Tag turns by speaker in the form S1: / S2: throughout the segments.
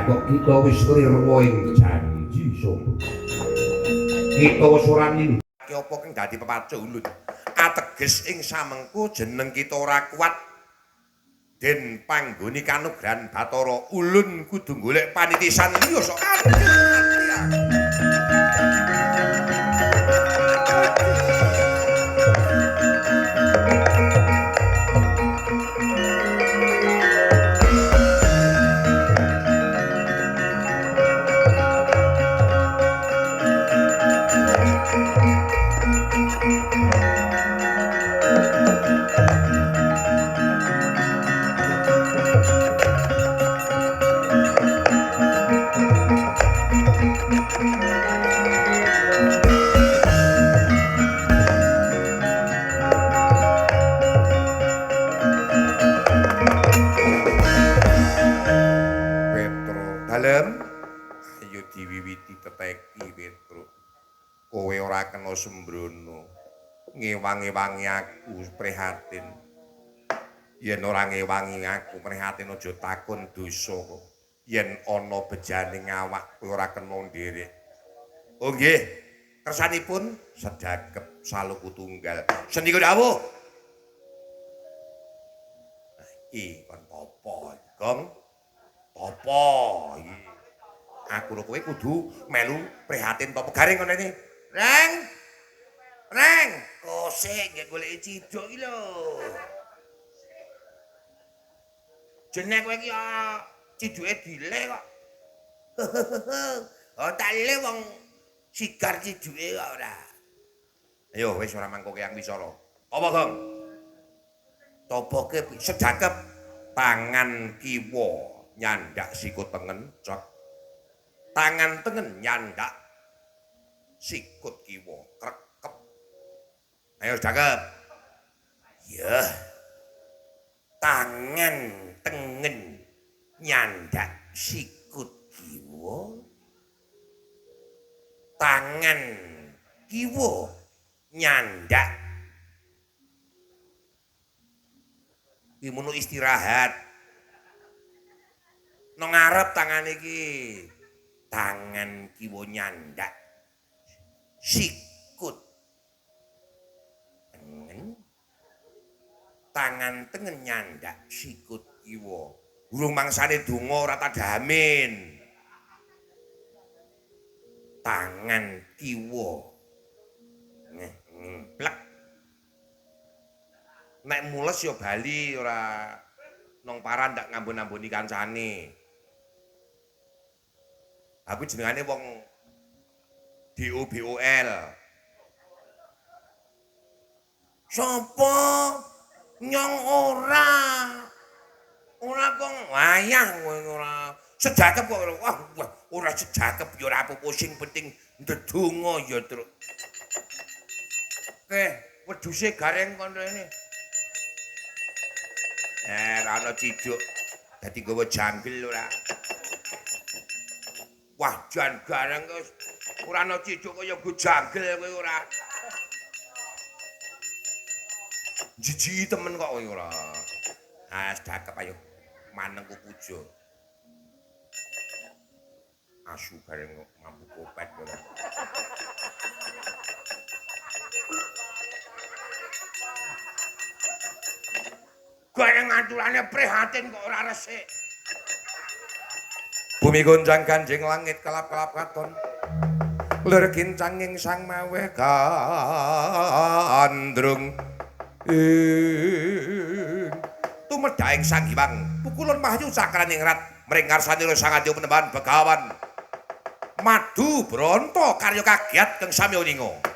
S1: kok kita wis rirwa ing janji sombong. Kita wis ora nini.
S2: Ki apa kang dadi pepacu ulun. Ateges ing samengku jeneng kita ora kuat. Den panggoni kanugrahan Bathara ulun kudu golek panitisan liya sok diwiwiti teteki Petruk. Kowe ora kena sembrono. Ngewangi-wangi aku prihatin. Yen ora ngewangi aku prihatin aja takon dosa kok. Yen ana bejaning awak kowe ora kena nderek. Oh nggih. Kersanipun sedakep saluku tunggal. Senika dawuh. Iki kon apa, Gong? Apa iki? Aku karo kowe kudu melu prihatin apa garing ngono iki. Reng. Reng, kosek nggih goleki ciduk iki lho. Jeneng kowe iki ciduke dile kok. Oh, tak le wong sigar ciduke kok ora. Ayo wis ora mangko yang wicara. Apa, Gong? Topoke sedakep tangan kiwa nyandak sikut tengen cok. Tangan tengen nyandak sikut kiwa krekep. Ayo cakep. Ya. Tangan tengen nyandak sikut kiwa. Tangan kiwa nyandak. Iki munu istirahat. Nang ngarep tangan iki. Tangan kiwa nyandak sikut tengen tangan tengen nyandak sikut kiwa urung mangsane donga ora tadamin tangan kiwa plek nek mules ya bali ora nang paran ndak ngambon-amboni kancane. Aku jenengane wong DOBOL. Sopo nyong ora. Ora kok wayang kowe ora. Sedakep kok wah ora sedakep ya ora apa-apa sing penting ndedonga ya, Truk. Oke, wedhuse gareng kono rene. Ra ana ciduk. Dadi nggawa janggel ora. Wah, jan gareng wis ora ana ciduk kaya go janggel kowe ora. Jiji temen kok kowe ora. Ah, sedakep ayo manengku puja. Asu bareng mampu kopet ora. Gareng aturane prihatin kok ora resik. Bumi gonjang ganjing langit kelap-kelap katon. Lir kincanging sang maweh gandrung. Tumedhaing sang Hyang pukulun mahyu cakraning rat mring ngarsanira sang adya penembahan Begawan. Madu Bronto karya kagiat kang sami uninga.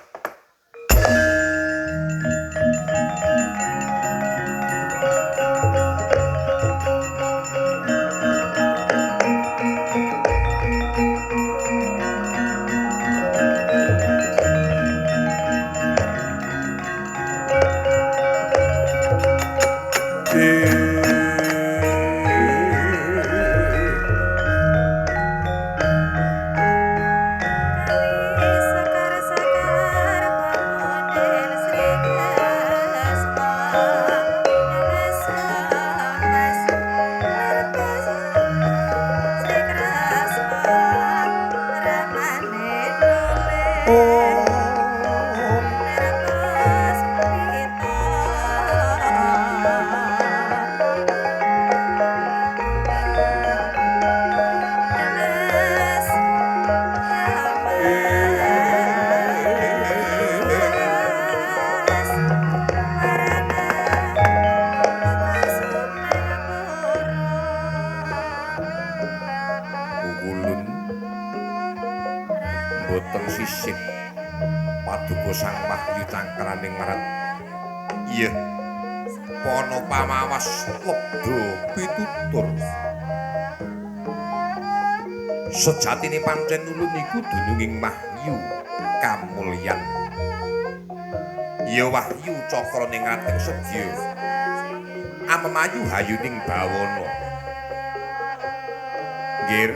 S3: Sakar-sakar
S2: boten sisip paduka sang Wahyu cangkraning marat. Iya, pono pamawas lebda pitutur. Sejatine pancen ulun iku dununging Wahyu kamulyan. Ya Wahyu cakraning rateng sedya. Amemayu hayuning bawana. Nggir,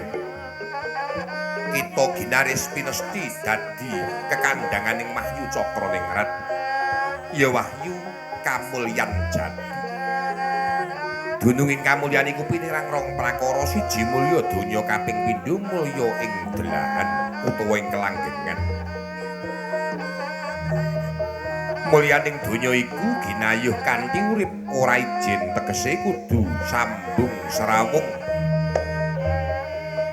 S2: kita ginaris pinesti dadi kekandanganing Wahyu cakraning rat. Ya Wahyu kamulyan jati. Dununging kamulyan iku pinirang rong prakara, siji mulya donya, kaping pindho mulya ing delahan utawa ing kelanggengan. Mulyaning donya iku ginayuh kanthi urip ora ijin, tegese kudu sambung serawung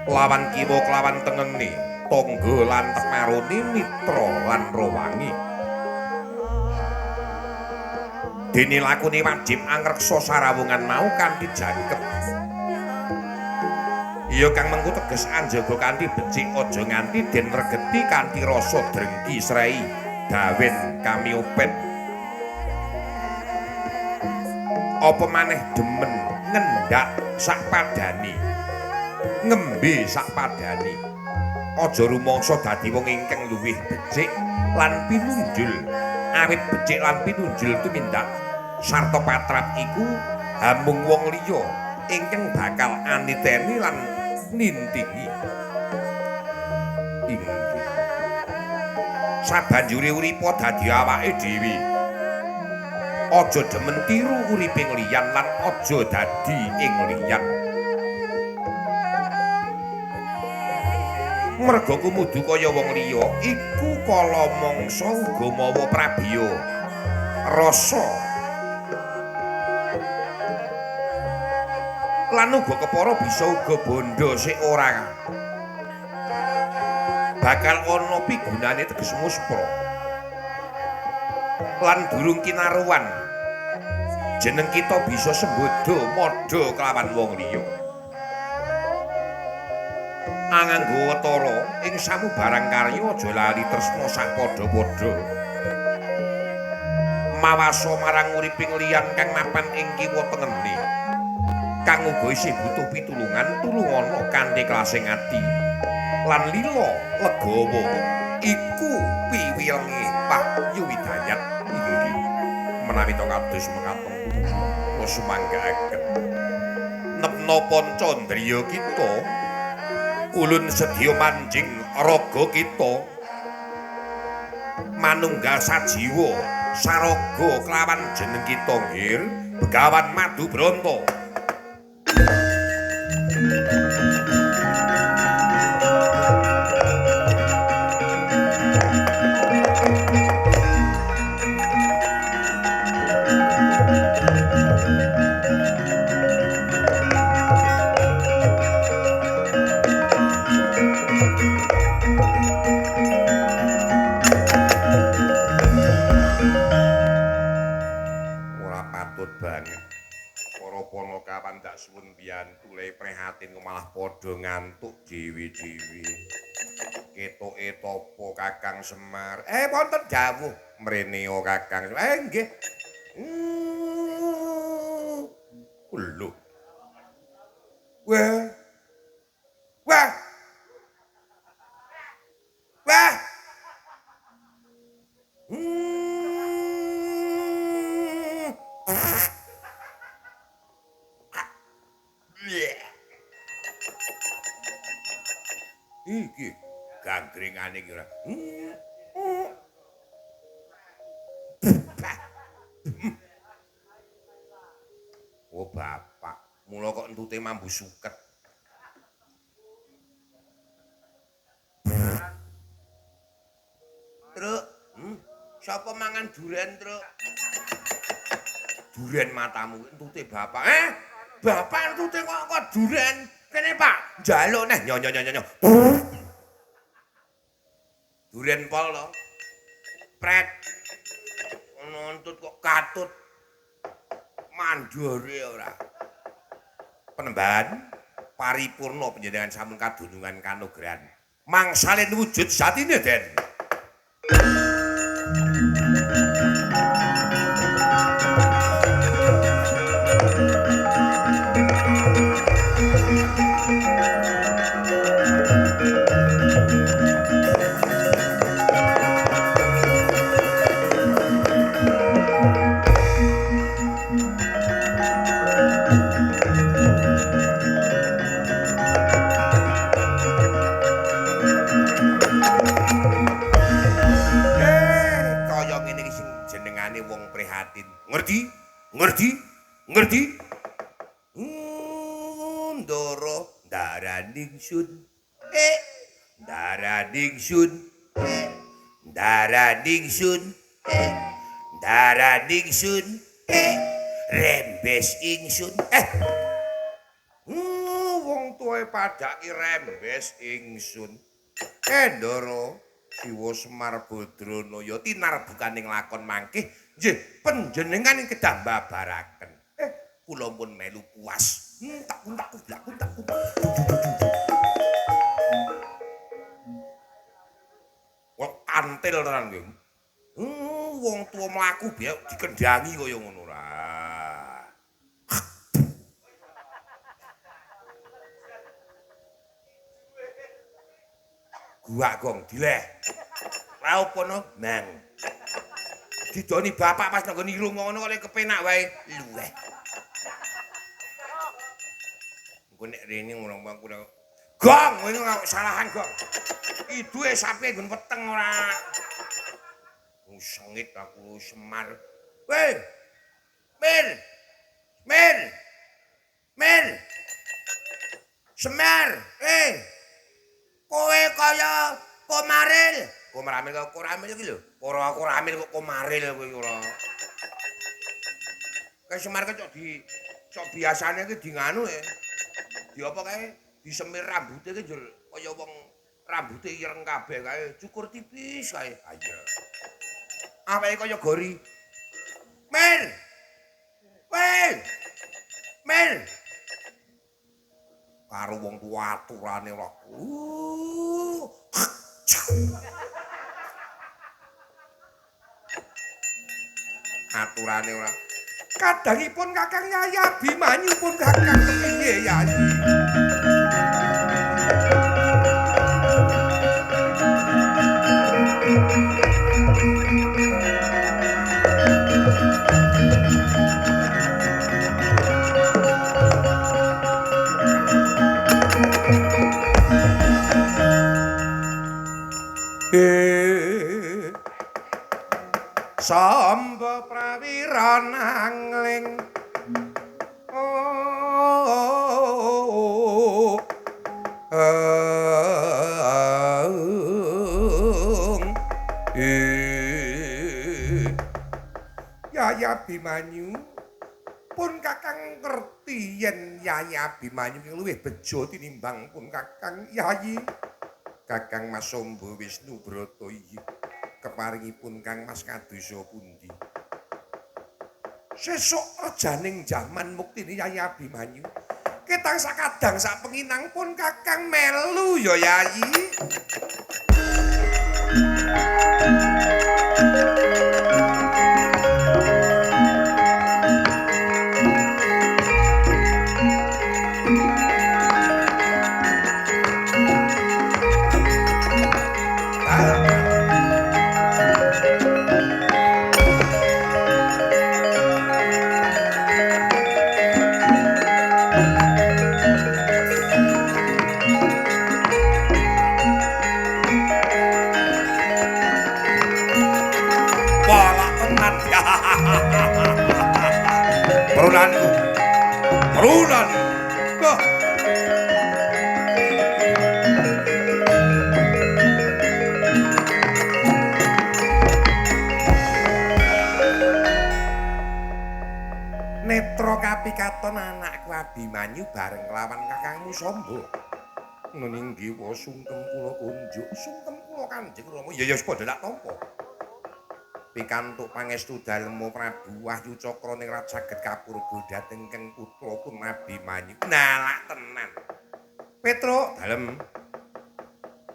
S2: lawan kiwa kelawan tengene, tangga lan temarone, mitra lan rowangi. Dene lakune wajib angreksa sarawungan mau kanthi jangkep. Ya kang mengko teges anjaga kanthi becik, aja nganti den regeti kanthi rasa drengki srei dawen kamiopet. Apa maneh demen ngendhak sak padani, ngembe sak padani. Aja rumangsa dadi wong ingkang luwih becik lan pinunjul. Awit becik lan pinunjul tumindak sarta patrap iku hamung wong liya ingkang bakal aniteni lan nintingi. Inggih. Sabanjure uripa dadi awake dhewe. Aja demen tiru uriping liyan lan aja dadi ing liyan. Merga kumudu kaya wong liya iku kala mangsa uga mawa prabiya rasa lan uga kepara bisa uga bondo sik ora bakal ana pigunane teges muspra lan durung kinaruwan jeneng kita bisa sembodo madha kelawan wong liya. Anganggo watara ing samubarang karya aja lali tresna sak padha-padha. Mawasa marang uriping liyan kang mapan ing kiwa tengene. Kang uga isih butuh pitulungan, tulungana kanthi klasing ati. Lan lila legawa iku piwilenge Wahyu Widayat. Inggih. Menawi to kados mengaten kula sumanggaaken. Nepna pancandriya kita ulun sedya manjing raga kita manunggal sajiwa saraga kelawan jeneng kita nggir Begawan Madu Branta. Suwun biyantu le prihatin malah padha ngantuk dewi-dewi. Ketoke topo Kakang Semar? Wonten dawuh mrene o Kakang. Nggih. Lho. Wah. Wah. Wah. Iki ganggringane iki ora. Oh bapak, mula kok entute mambu suket. Truk, sapa mangan duren, Truk? Duren matamu entute bapak. Bapak entute kok duren. Kene Pak, njaluk neh nyo. Duren pol to. Pret. Nuntut kok katut. Mandore ora. Penembahan paripurna panjenengan sampun kadunungan kanugrahan. mangsalin wujud satine Den. Kaya ngene iki sing jenengane wong prihatin. Ngerti? Ngerti? Ngerti? Ndoro daraning sun. Daraning sun. Daraning sun. Daraning sun. Rembes ingsun. Wong tuwae padha ki rembes ingsun. Ndoro Siwa Semar Badranaya tinarbukaning lakon mangkih nggih panjenengan ing kedah mbabaraken. Kula pun melu puas. Tak kuntak. Wong antil tenan nggih. Wong tuwa mlaku biar dikendhangi kaya ngono ra. Gua gong dileh. Ra opo no, Mang. Didoni bapak pas nang niru ngono kok kepenak wae. Luweh. Engko nek rene ngono mangku. Gong, kowe ora salahan, Gong. Iduke sampe nggon weteng ora. Sengit aku Semar. Weh. Mel. Semar, kowe kaya Komaril. Komaril kok Koramil iki lho. Ora Koramil kok Komaril kowe ora. Kae Semar kok biasane iki di nganu Di apa kae? Disemir rambute ki njur kaya wong rambute ireng kabeh kae, cukur tipis kae. Ayo. Awake kaya gori. Mel. Karo wong tuwa aturane ora. Aturane ora. Kadangipun Kakang Yayi Abimanyu pun Kakang kepiye Yayi. Samba prawira nangling Yayi Abimanyu pun Kakang ngerti yen Yayi Abimanyu ki luwih bejo tinimbang pun Kakang Yayi. Kakang Mas Samba Wisnu Brata iki keparingipun Kang Mas kadosa pundi? Sesuk rejaning jaman muktine Yayi Abimanyu. Ketang sakadang sak penginang pun Kakang melu ya Yayi. Perunan. Netra kapikaton anakku Abimanyu bareng kelawan kakangmu Samba. Nuning ngiwa sungkem kula kunjuk, sungkem kula Kanjeng Rama. Ya padha tak tampa. Pikantuk pangestu dalem Prabu Wahyu Cakra ning rajaget kapurba dhateng keng putra pun Abimanyu. Nalak tenan. Petruk dalem.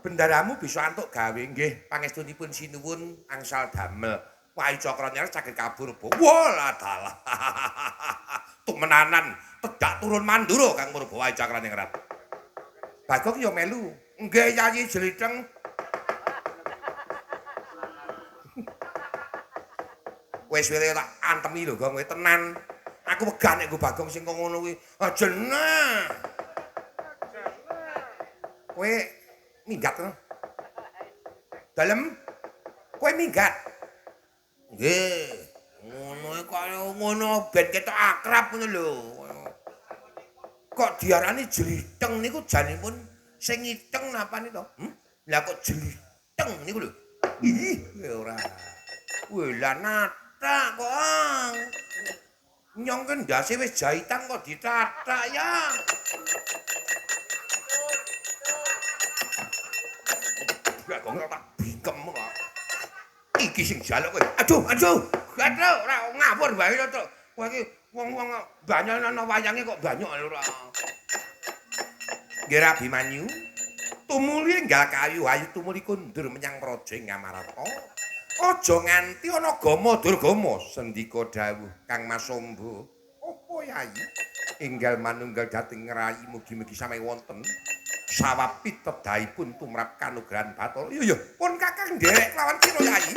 S2: Bendaramu bisa antuk gawe nggih pangestunipun sinuwun angsal damel. Wai Cakranyar saged kabur apa? Walah dalah. Tumenanan tedak turun mandura Kang Purba Wai Cakranyar. Bagong ya melu. Nggih Yayi Jlitheng. Wis wile tak antemi lho Gong kowe tenan. Aku wegah nek nggo Bagong sing kok ngono kuwi. Jeneng. Kowe minggat to? Dalem kowe minggat. Nggih. Ngono kaya ngono ben ketok akrab ngono lho. Kok diarani Jlitheng niku janipun sing ngiteng napane to? Lah kok Jlitheng niku lho. Ih, ora. Weh lah nata kok. Nyong kan ndase wis jahitan kok ditatak ya. Ya kok tak bingkem kok. Iki sing jaluk kowe. Aduh, ora ngawur wae to. Kowe iki wong-wong banyak ana wayange kok banyak lho ora. Nggih Abimanyu. Tumuli enggal kayu ayu tumuli kundur menyang praja ing Ngamarata. Aja nganti ana gama durgama sendika dawuh Kang Mas Sombo. Apa Yayi? Enggal manunggal dhateng ngrayi mugi-mugi sami wonten sawapi tedahipun tumrap kanugrahan Bathara. Iya, pun Kakang nderek lawan sira Yayi.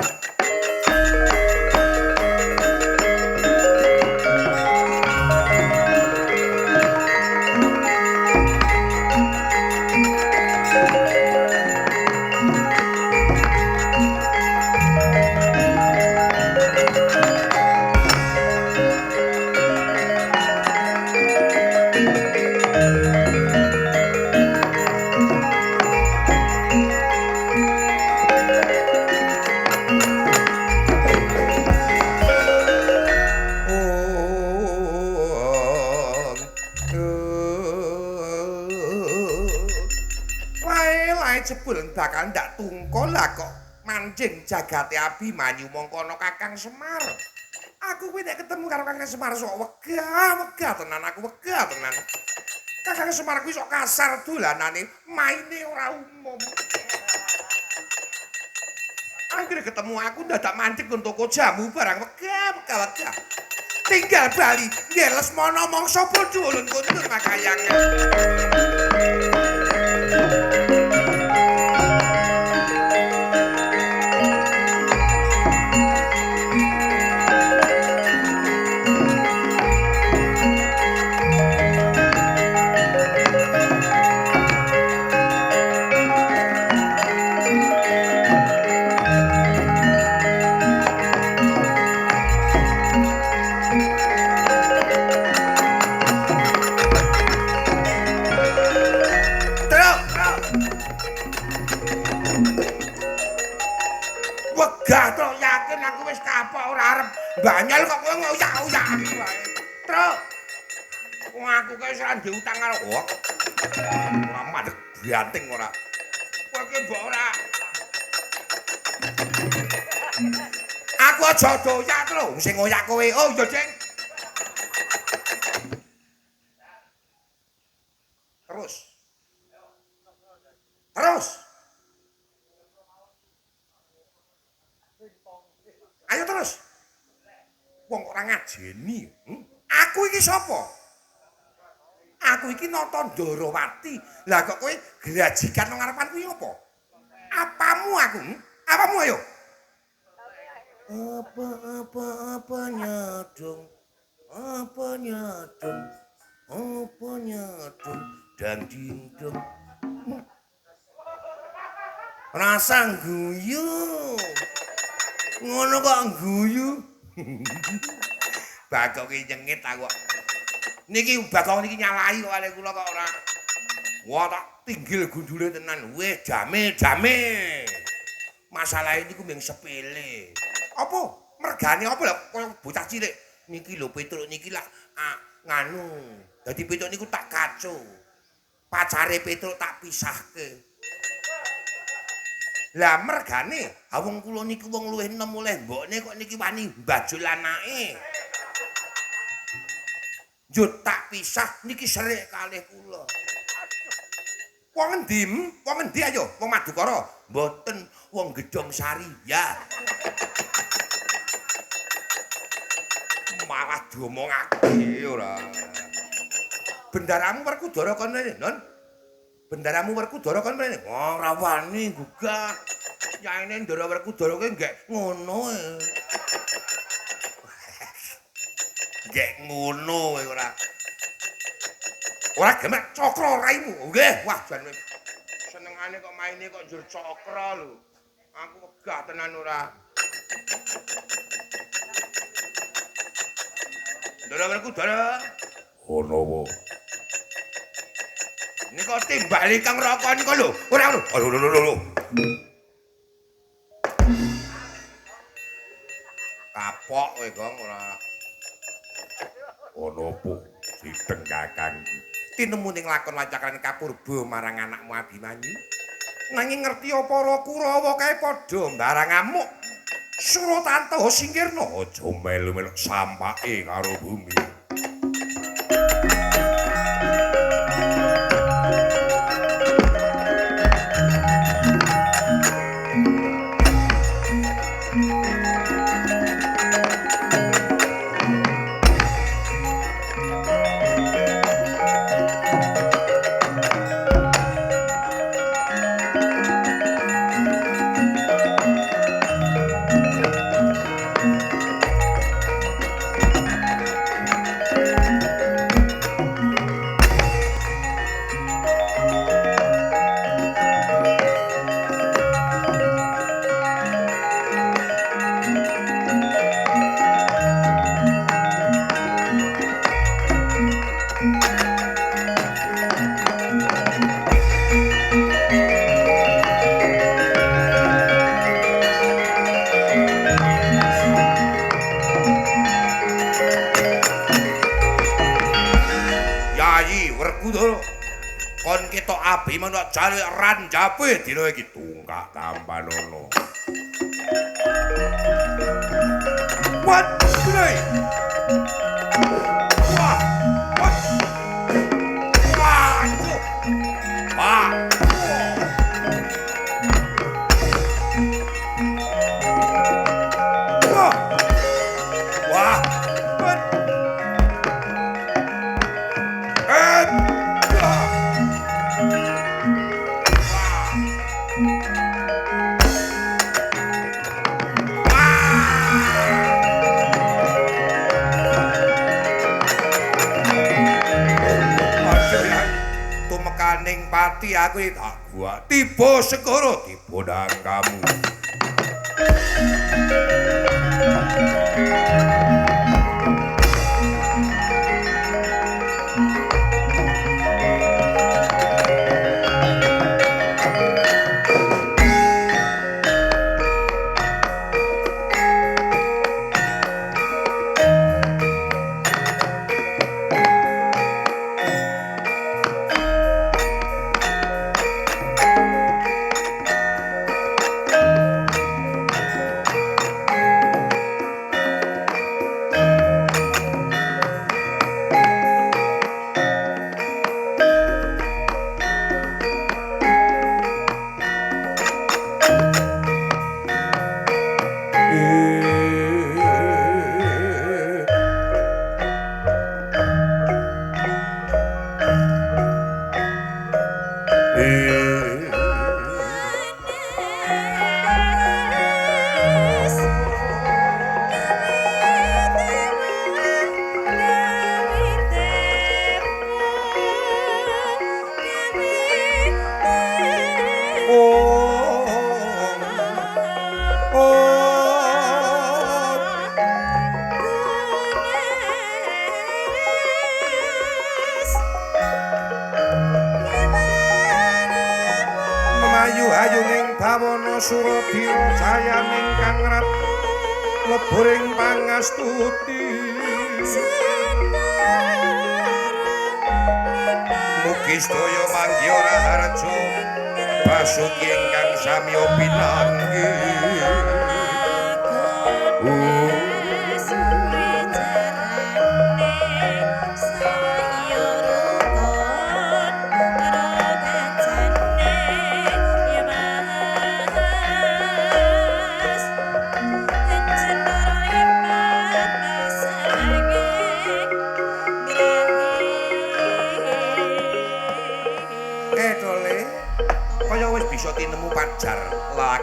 S2: Jebul bakal ndak tungkol lah kok mancing jagate Abimanyu mongko ana Kakang Semar. Aku kuwi nek ketemu karo Kakang Semar sok wegah tenan aku wegah tenan. Kakang Semar kuwi sok kasar dolanane, maine ora umum. Anggere ketemu aku dadak mancing kon toko jamu barang wegah. Tinggal bali, nggih Lesmana mangsa bodho ulun kuntur makayang. Banyal kok kowe ngoyak-oyak wae. Truk. Wong aku kae ora diutang karo kok. Ora mandeg banting ora. Kowe ki mbok ora. Aku aja doyak terus sing ngoyak kowe. Oh iya, Deng. Terus. Ayo terus. Wong kok ora ngajeni. Aku iki sapa? Aku iki Nata Ndarawati. Lah kok kowe grajikan nang ngarepan kuwi apa? Apamu aku? Apamu ayo? Apanya dong? Dan dindong. Rasa guyu. Ngono kok guyu. Bagong iki nyengit aku. Niki Bagong niki nyalahi kok kali kula kok ora. Wah tak tinggil gundule tenan. Weh jame. Masalah ini ku mung sepele. Apa? Mergane apa lho koyo bocah cilik. Niki lho Petruk niki lak nganu. Dadi Petruk niku tak kaco. Pacare Petruk tak pisahke. Lah mergane wong kula niku wong luwih enom oleh mbokne kok niki wani mbajul anake. Yo tak pisah niki serik kalih kula. Wong endi? Wong endi ayo? Wong Madukara? Mboten, wong Gedhong Sari. Ya. Malah diomongake ora. Bendaramu Werkudara kon mrene, Non. Bendaramu Werkudara kon mrene. Ora wani gugah. Yaene Ndara Werkudara ki nggek ngono. Nggek ngono ora. Ora gemek cakra raimu. Nggih, wah jan senengane kok maine kok njur cakra lho. Aku wegah tenan ora. Ndara Werkudara. Ono apa? Nika timbali Kang Raka nika lho. Ora ngono. Lho. Kapok kowe, Gong, ora. Ono apa? Sideng Kakang. Tinemu ning lakon wacakan Kapurba marang anakmu Abimanyu. Nanging ngerti apa para Kurawa kae padha mbarang ngamuk. Suratantaha singkirna aja melu-melu sampake karo bumi. Abimanyu jare ranjape dina iki tungkak tampanono. What? Gede. Wah. What? Wah. Wah. Wah. Wah. What? Tumekaning pati aku iki tak buat tiba segara tiba nang kamu. Ayu-ayuning bawana Suradira jayaning kang rat leburing pangastuti mugi sedaya manggi ora harja basuki ingkang samya pinanggih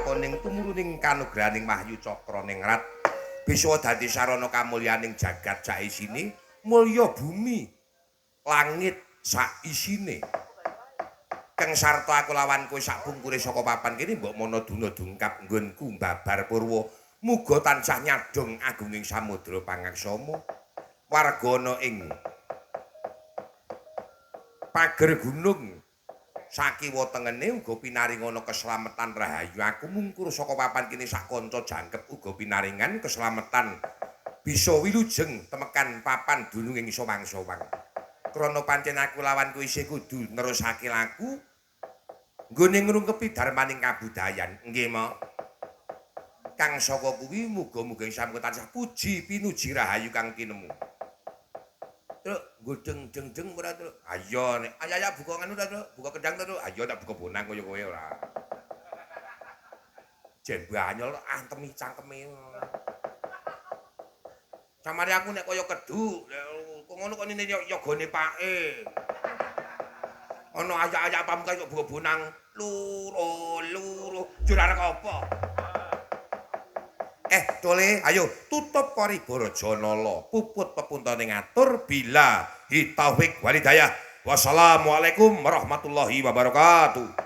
S2: lakoning tumuruning kanugrahaning Wahyu Cakra ningrat bisa dadi sarana kamulyaning jagat sak isine mulya bumi langit sak isine kang sarta aku lawan kowe sak pungkure saka papan kene mbok mono duna dungkap nggonku babar purwa muga tansah nyadong agunging samudra pangaksama warga ana ing pager gunung sakiwa tengene uga pinaringana keslametan rahayu aku mungkur saka papan kene sak kanca jangkep uga pinaringan keslametan bisa wilujeng temekan papan dununging sowang-sowang krana pancen aku lawan kowe isih kudu nerusake laku nggone ngrungkepi darmaning kabudayan nggih mo kang saka kuwi muga-muga ing sampeyan tansah puji pinuji rahayu kang kinemu Truk, godeng jeng-jeng ora, Truk. Ayo nek ayo buka nganu ta, Truk. Buka kendang ta, Truk. Ayo tak buka bonang kaya kowe ora. Jen banyol antemi cangkeme. Samare aku nek kaya kedhu, kok ngono kok nene yogane pake. Ana ayak-ayak pamungkas kok buka bonang luru, jurarek apa? Tole, ayo tutup paribara Janala. Puput pepuntane ngatur bila hitauhik walidayah. Wassalamualaikum warahmatullahi wabarakatuh.